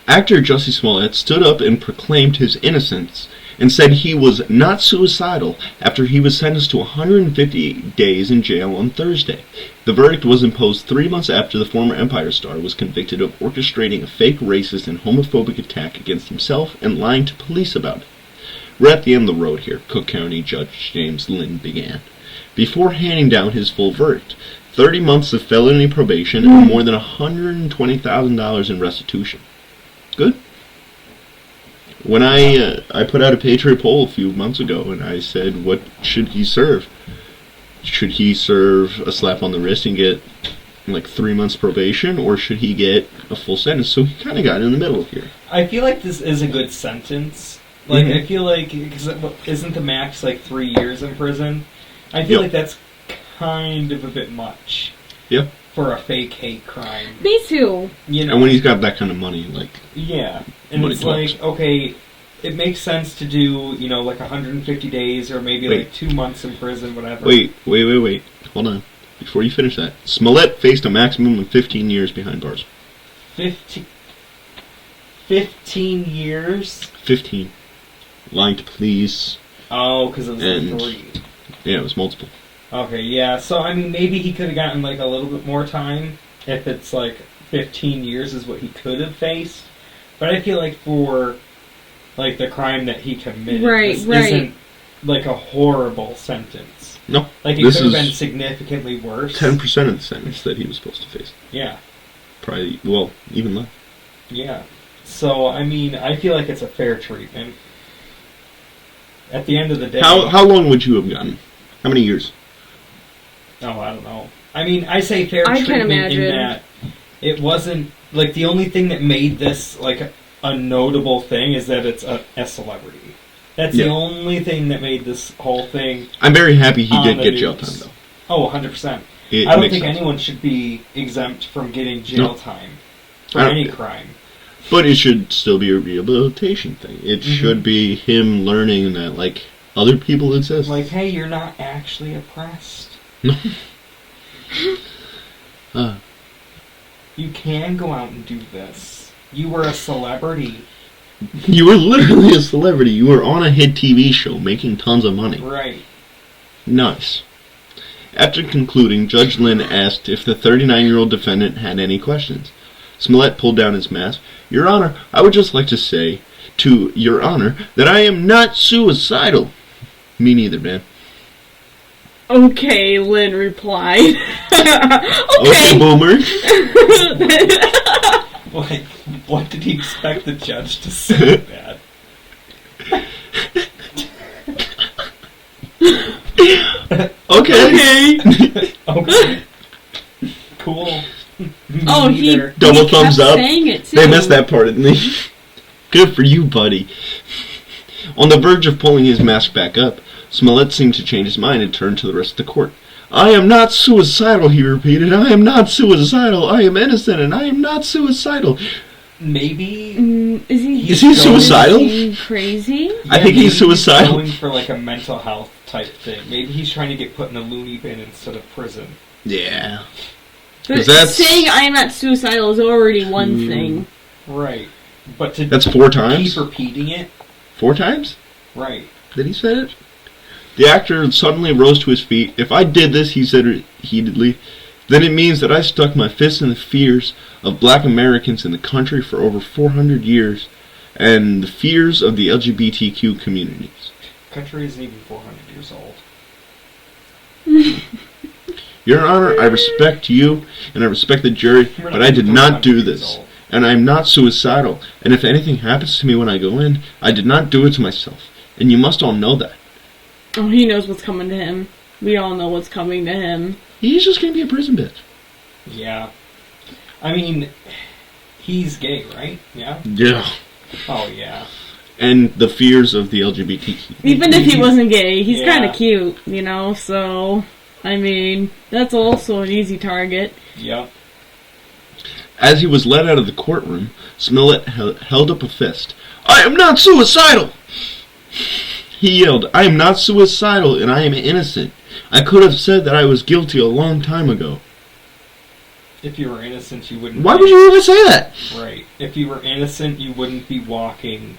Actor Jussie Smollett stood up and proclaimed his innocence and said he was not suicidal after he was sentenced to 150 days in jail on Thursday. The verdict was imposed 3 months after the former Empire star was convicted of orchestrating a fake racist and homophobic attack against himself and lying to police about it. We're at the end of the road here, Cook County Judge James Lynn began, before handing down his full verdict. 30 months of felony probation and more than $120,000 in restitution. Good. When I put out a Patriot poll a few months ago, and I said, what should he serve? Should he serve a slap on the wrist and get like 3 months probation, or should he get a full sentence? So he kind of got in the middle here. I feel like this is a good sentence. Like, Mhm. I feel like, cause isn't the max like 3 years in prison? I feel Yep. like that's kind of a bit much. Yep. For a fake hate crime. Me too. You know? And when he's got that kind of money, like, Yeah. And Money it's talks. like, okay, it makes sense to do, you know, like 150 days or maybe Wait. like 2 months in prison, whatever. wait. Hold on. Before you finish that, Smollett faced a maximum of 15 years behind bars. 15 years? 15. Lying to police. Oh, because it was And- like 3. Yeah, it was multiple. Okay, yeah. So, I mean, maybe he could have gotten like a little bit more time if it's like 15 years is what he could have faced. But I feel like for like the crime that he committed, Right, this right. isn't like a horrible sentence. No. Like it This could have is been significantly worse. 10% of the sentence that he was supposed to face. Yeah, Probably, well, even less. yeah. So, I mean, I feel like it's a fair treatment. At the end of the day, How long would you have gotten? How many years? Oh, I don't know. I mean, I say fair I can treatment in imagine. that it wasn't, like, the only thing that made this, like, a notable thing is that it's a celebrity. That's the only thing that made this whole thing. I'm very happy he on did the get jail news. time, Oh, 100%. though. I don't makes think sense. anyone should be exempt from getting jail No. time for I don't- any crime. But it should still be a rehabilitation thing. It should be him learning that, like, other people exist. Like, hey, you're not actually oppressed. No. You can go out and do this. You were a celebrity. You were literally a celebrity. You were on a hit TV show making tons of money. Right. Nice. After concluding, Judge Lynn asked if the 39-year-old defendant had any questions. Smollett pulled down his mask. Your Honor, I would just like to say to Your Honor that I am not suicidal. Me neither, man. Okay, Lynn replied. Okay, boomer. Like, what did he expect the judge to say that? Okay. Okay. Cool. Oh, Me he neither. Double he thumbs kept up. saying it too. They missed that part, didn't they? Good for you, buddy. On the verge of pulling his mask back up, Smollett seemed to change his mind and turned to the rest of the court. I am not suicidal, he repeated. I am not suicidal. I am innocent, and I am not suicidal. Maybe. Is he? Is he suicidal? Is he crazy? I think he's maybe suicidal. Going for like a mental health type thing. Maybe he's trying to get put in a loony bin instead of prison. Yeah. But 'Cause that's- saying I am not suicidal is already one thing. Right. But to That's 4 times? keep repeating it. 4 times? Right. Did he say it? The actor suddenly rose to his feet. If I did this, he said heatedly, then it means that I stuck my fist in the fears of black Americans in the country for over 400 years and the fears of the LGBTQ communities. Country isn't even 400 years old. Your Honor, I respect you and I respect the jury, We're but I did even not 400 do years this. old. And I am not suicidal. And if anything happens to me when I go in, I did not do it to myself. And you must all know that. Oh, he knows what's coming to him. We all know what's coming to him. He's just going to be a prison bitch. Yeah. I mean, he's gay, right? Yeah? Yeah. Oh, yeah. And the fears of the LGBTQ. Even if he wasn't gay, he's Yeah. kind of cute, you know, so, I mean, that's also an easy target. Yep. As he was led out of the courtroom, Smollett held up a fist. I am not suicidal! He yelled, I am not suicidal and I am innocent. I could have said that I was guilty a long time ago. If you were innocent, you wouldn't. Why would you even say that? Right. If you were innocent, you wouldn't be walking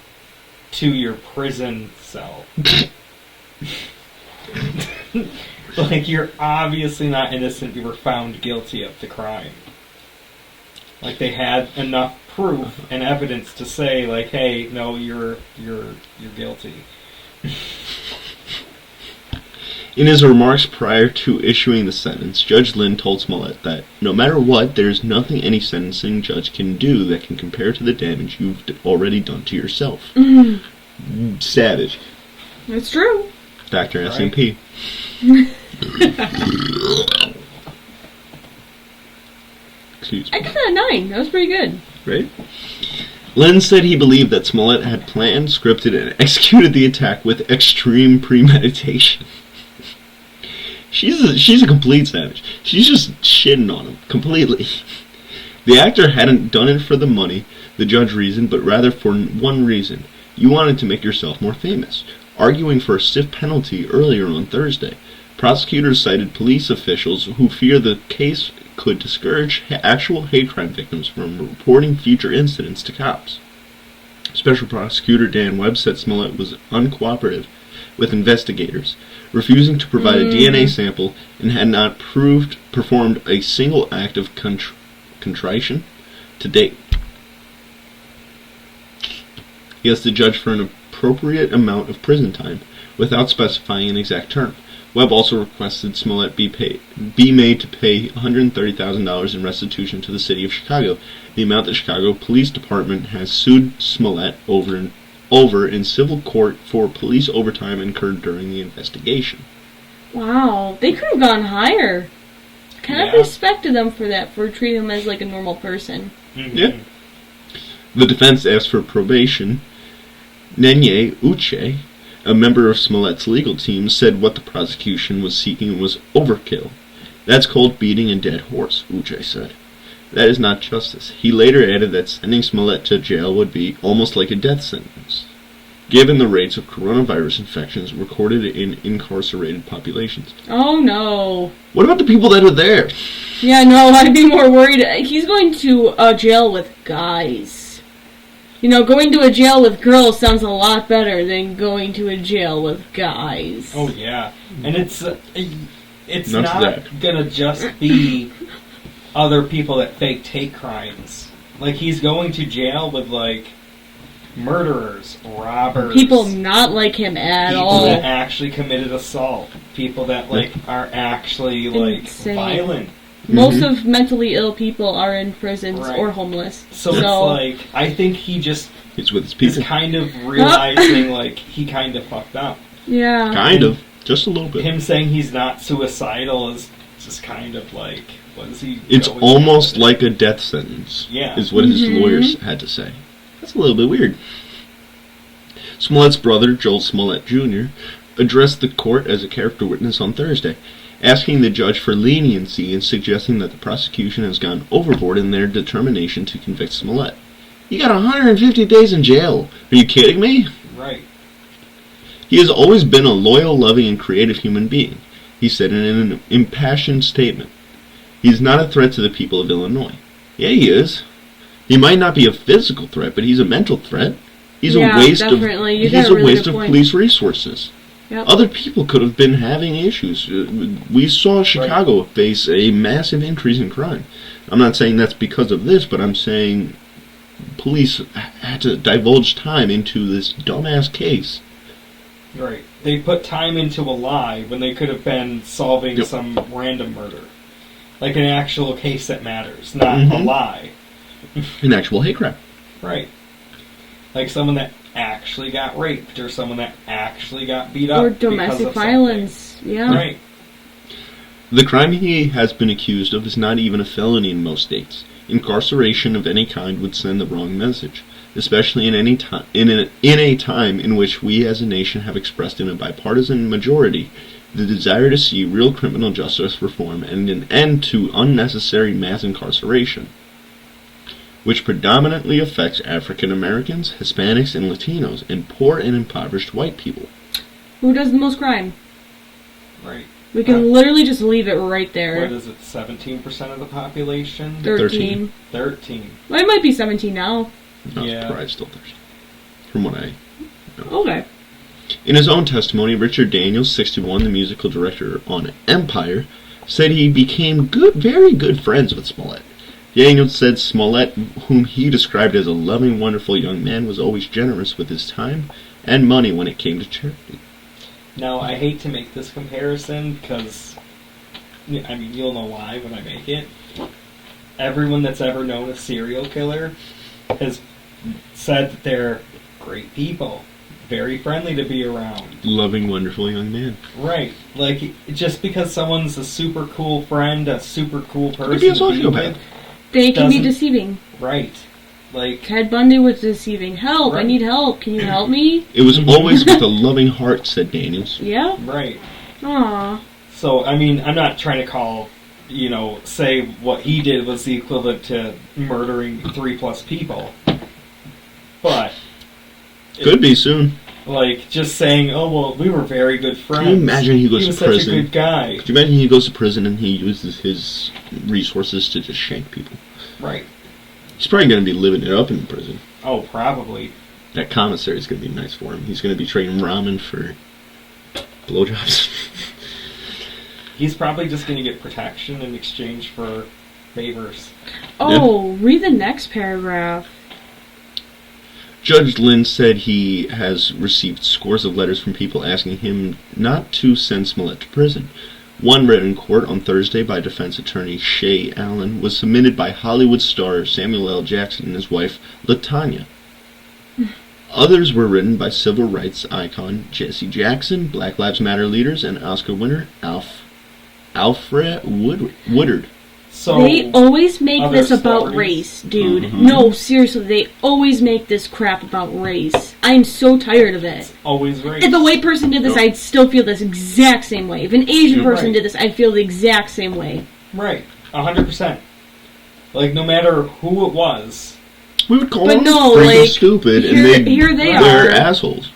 to your prison cell. Like, you're obviously not innocent. You were found guilty of the crime. Like, they had enough proof and evidence to say, like, hey, no, you're guilty. In his remarks prior to issuing the sentence, Judge Lynn told Smollett that no matter what, there is nothing any sentencing judge can do that can compare to the damage you've already done to yourself. Savage. That's true. Dr. Right. SMP. Excuse I me. got that at 9. That was pretty good. Right? Lynn said he believed that Smollett had planned, scripted, and executed the attack with extreme premeditation. She's a complete savage. She's just shitting on him completely. The actor hadn't done it for the money, the judge reasoned, but rather for one reason. You wanted to make yourself more famous. Arguing for a stiff penalty earlier on Thursday, prosecutors cited police officials who fear the case could discourage actual hate crime victims from reporting future incidents to cops. Special Prosecutor Dan Webb said Smollett was uncooperative with investigators, refusing to provide a DNA sample and had not performed a single act of contrition to date. He asked the judge for an appropriate amount of prison time without specifying an exact term. Webb also requested Smollett be made to pay $130,000 in restitution to the city of Chicago, the amount the Chicago Police Department has sued Smollett over in civil court for police overtime incurred during the investigation. Wow. They could have gone higher. kind of respected them for that, for treating him as like a normal person. Mm-hmm. Yeah. The defense asked for probation. Nenye Uche, a member of Smollett's legal team, said what the prosecution was seeking was overkill. That's cold beating a dead horse, Uche said. That is not justice. He later added that sending Smollett to jail would be almost like a death sentence, given the rates of coronavirus infections recorded in incarcerated populations. Oh no. What about the people that are there? Yeah, no, I'd be more worried. He's going to a jail with guys. You know, going to a jail with girls sounds a lot better than going to a jail with guys. Oh yeah, and it's Not not gonna just be other people that faked hate crimes. Like, he's going to jail with, like, murderers, robbers, People not like him at people all. that actually committed assault, people that, like, are actually, like, Insane. violent. Most of mentally ill people are in prisons Right. or homeless. So it's like, I think he just It's with his is people. kind of realizing, like, he kind of fucked up. Yeah. Kind of. Just a little bit. Him saying he's not suicidal is just kind of like, what is he It's going almost with? like a death sentence, Yeah. is what his lawyers had to say. That's a little bit weird. Smollett's brother, Joel Smollett Jr., addressed the court as a character witness on Thursday, asking the judge for leniency and suggesting that the prosecution has gone overboard in their determination to convict Smollett. You got 150 days in jail. Are you kidding me? Right. He has always been a loyal, loving, and creative human being, he said in an impassioned statement. He is not a threat to the people of Illinois. Yeah, he is. He might not be a physical threat, but he's a mental threat. He's Yeah, a waste definitely. You of got he's a a really waste good of point. police resources. Yep. Other people could have been having issues. We saw Chicago face a massive increase in crime. I'm not saying that's because of this, but I'm saying police had to divulge time into this dumbass case. Right. They put time into a lie when they could have been solving Yep. some random murder. Like an actual case that matters, not a Mhm. lie. An actual hate crime. Right. Like someone that actually got raped or someone that actually got beat up Or because domestic of something. violence. Yeah. Right. The crime he has been accused of is not even a felony in most states. Incarceration of any kind would send the wrong message, especially in any time in a time in which we as a nation have expressed in a bipartisan majority the desire to see real criminal justice reform and an end to unnecessary mass incarceration, which predominantly affects African Americans, Hispanics, and Latinos, and poor and impoverished white people. Who does the most crime? Right. We can literally just leave it right there. What is it, 17% of the population? 13. 13. Well, it might be 17 now. Not probably still Thursday, from what I know. Okay. In his own testimony, Richard Daniels, 61, the musical director on Empire, said he became very good friends with Smollett. Daniels said Smollett, whom he described as a loving, wonderful young man, was always generous with his time and money when it came to charity. Now, I hate to make this comparison because, I mean, you'll know why when I make it. Everyone that's ever known a serial killer has said that they're great people, very friendly to be around. Loving, wonderful young man. Right. Like, just because someone's a super cool friend, a super cool person Could be a to be sociopath. with, They can be Doesn't- deceiving. right. Like, Ted Bundy was deceiving. Help! I Right. need help. Can you help me? It was always with a loving heart, said Daniels. Yeah. right. Aw. So, I mean, I'm not trying to say what he did was the equivalent to murdering 3+ people. But, Could be soon. like, just saying, oh, well, we were very good friends. Can you imagine he goes He was to such prison? a good guy. Could you imagine he goes to prison and he uses his resources to just shank people? Right. He's probably going to be living it up in prison. Oh, probably. That commissary is going to be nice for him. He's going to be trading ramen for blowjobs. He's probably just going to get protection in exchange for favors. Oh, read the next paragraph. Judge Lynn said he has received scores of letters from people asking him not to send Smollett to prison. One read in court on Thursday by defense attorney Shay Allen was submitted by Hollywood star Samuel L. Jackson and his wife, LaTanya. Others were written by civil rights icon Jesse Jackson, Black Lives Matter leaders, and Oscar winner Alf Alfred Woodard. So They always make other this about stories? race, dude. Mhm. No, seriously, they always make this crap about race. I'm so tired of it. always race. If a white person did this, Yep. I'd still feel this exact same way. If an Asian You're person right. did this, I'd feel the exact same way. Right, 100%. Like, no matter who it was. We would call But them no, freaking like, stupid, here- and here they they're are. assholes.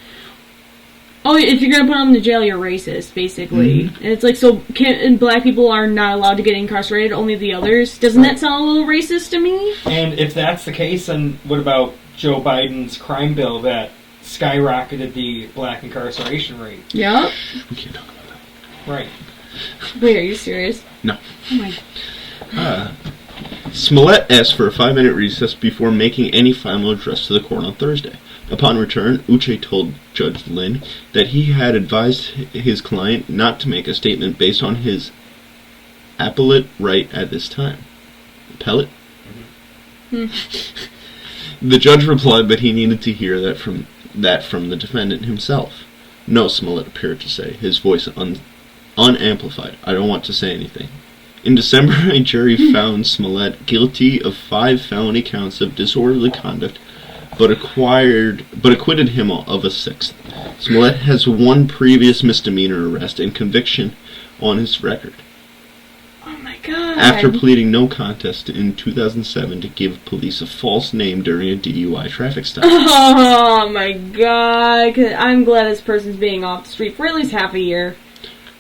Oh, if you're gonna put them in jail, you're racist, basically. Mm-hmm. And it's like, so and black people are not allowed to get incarcerated, only the others? Doesn't that sound a little racist to me? And if that's the case, then what about Joe Biden's crime bill that skyrocketed the black incarceration rate? Yep. We can't talk about that. Right. Wait, are you serious? No. Oh my... Smollett asked for a 5-minute recess before making any final address to the court on Thursday. Upon return, Uche told Judge Lynn that he had advised his client not to make a statement based on his appellate right at this time. Appellate? The judge replied that he needed to hear that from the defendant himself. No, Smollett appeared to say, his voice unamplified. I don't want to say anything. In December, a jury found Smollett guilty of 5 felony counts of disorderly conduct, but acquitted him of a 6th. Smollett has 1 previous misdemeanor arrest and conviction on his record, Oh my god. after pleading no contest in 2007 to give police a false name during a DUI traffic stop. Oh my god. 'Cause I'm glad this person's being off the street for at least half a year.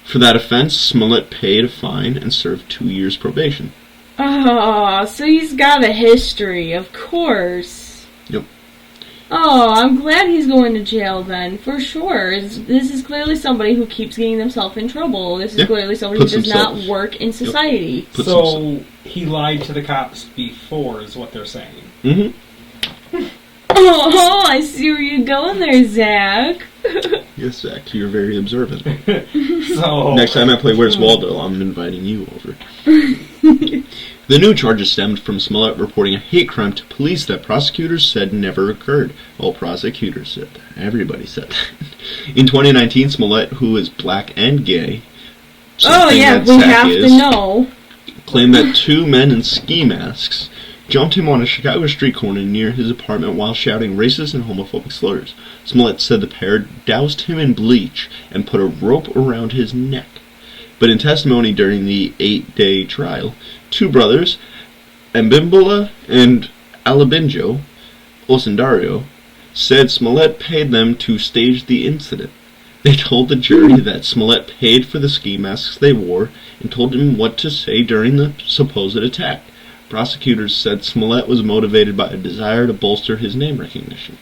For that offense, Smollett paid a fine and served 2 years probation. Oh, so he's got a history, of course. Yep. Oh, I'm glad he's going to jail then, for sure. This is clearly somebody who keeps getting themselves in trouble. This is Yeah. clearly somebody who Puts does himself- not work in society. Puts So, he lied to the cops before, is what they're saying. Mm-hmm. Oh, I see where you're going there, Zach. Yes, Zach, you're very observant. So, Next time I play Where's Waldo, I'm inviting you over. The new charges stemmed from Smollett reporting a hate crime to police that prosecutors said never occurred. Well, prosecutors said that. Everybody said that. In 2019, Smollett, who is black and gay, Oh something yeah, that we Zach have is, to know. claimed that 2 men in ski masks jumped him on a Chicago street corner near his apartment while shouting racist and homophobic slurs. Smollett said the pair doused him in bleach and put a rope around his neck. But in testimony during the 8-day trial, 2 brothers, Mbimbola and Alabinjo Osendario, said Smollett paid them to stage the incident. They told the jury that Smollett paid for the ski masks they wore and told him what to say during the supposed attack. Prosecutors said Smollett was motivated by a desire to bolster his name recognition.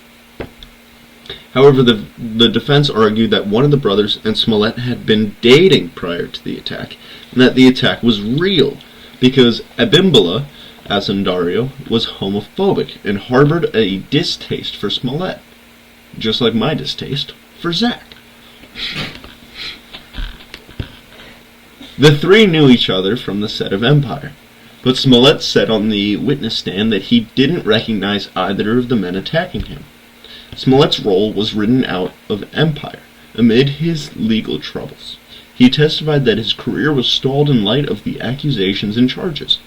However, the defense argued that one of the brothers and Smollett had been dating prior to the attack, and that the attack was real, because Abimbola Asendario was homophobic and harbored a distaste for Smollett, just like my distaste for Zach. The 3 knew each other from the set of Empire, but Smollett said on the witness stand that he didn't recognize either of the men attacking him. Smollett's role was written out of Empire amid his legal troubles. He testified that his career was stalled in light of the accusations and charges.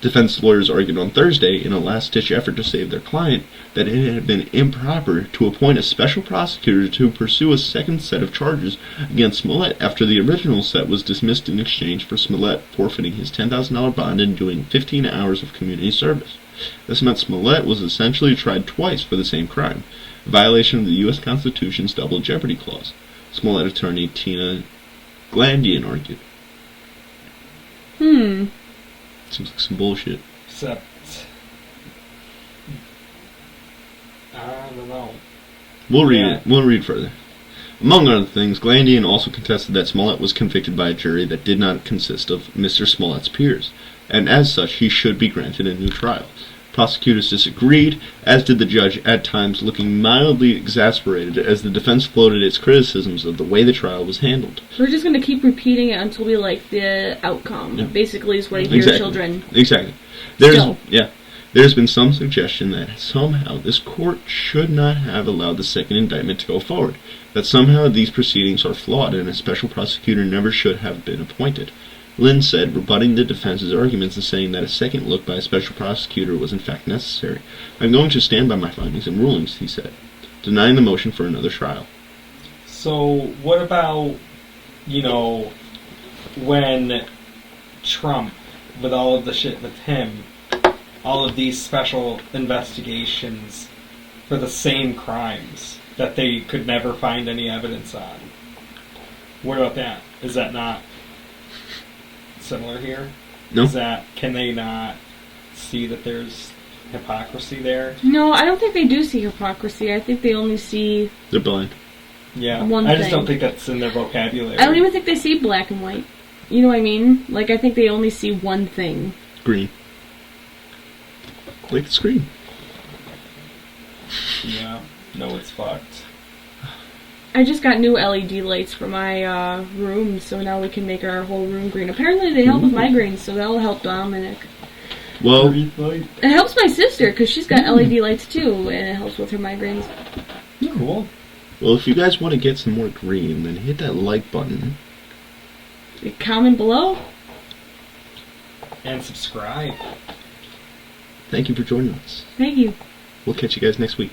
Defense lawyers argued on Thursday, in a last-ditch effort to save their client, that it had been improper to appoint a special prosecutor to pursue a second set of charges against Smollett after the original set was dismissed in exchange for Smollett forfeiting his $10,000 bond and doing 15 hours of community service. This meant Smollett was essentially tried twice for the same crime, a violation of the U.S. Constitution's Double Jeopardy Clause, Smollett attorney Tina Glandian argued. Seems like some bullshit. except, I don't know. We'll read Yeah. it. We'll read further. Among other things, Glandian also contested that Smollett was convicted by a jury that did not consist of Mr. Smollett's peers, and as such he should be granted a new trial. Prosecutors disagreed, as did the judge, at times looking mildly exasperated as the defense floated its criticisms of the way the trial was handled. We're just going to keep repeating it until we like the outcome. Yeah. Basically, is what I hear children. Exactly. Still. There's been some suggestion that somehow this court should not have allowed the second indictment to go forward, that somehow these proceedings are flawed and a special prosecutor never should have been appointed. Lynn said, rebutting the defense's arguments and saying that a second look by a special prosecutor was in fact necessary. I'm going to stand by my findings and rulings, he said, denying the motion for another trial. So, what about, when Trump, with all of the shit with him, all of these special investigations for the same crimes that they could never find any evidence on? What about that? Is that not similar here? No. Can they not see that there's hypocrisy there? No, I don't think they do see hypocrisy. I think they only see... They're blind. Yeah, one I just thing. don't think that's in their vocabulary. I don't even think they see black and white. You know what I mean? Like, I think they only see one thing. Green. Like the screen. Yeah, no, it's fucked. I just got new LED lights for my room, so now we can make our whole room green. Apparently they help with migraines, so that'll help Dominic. Well, It helps my sister, because she's got LED lights too, and it helps with her migraines. Cool. well, if you guys want to get some more green, then hit that like button. Comment below. And subscribe. Thank you for joining us. Thank you. We'll catch you guys next week.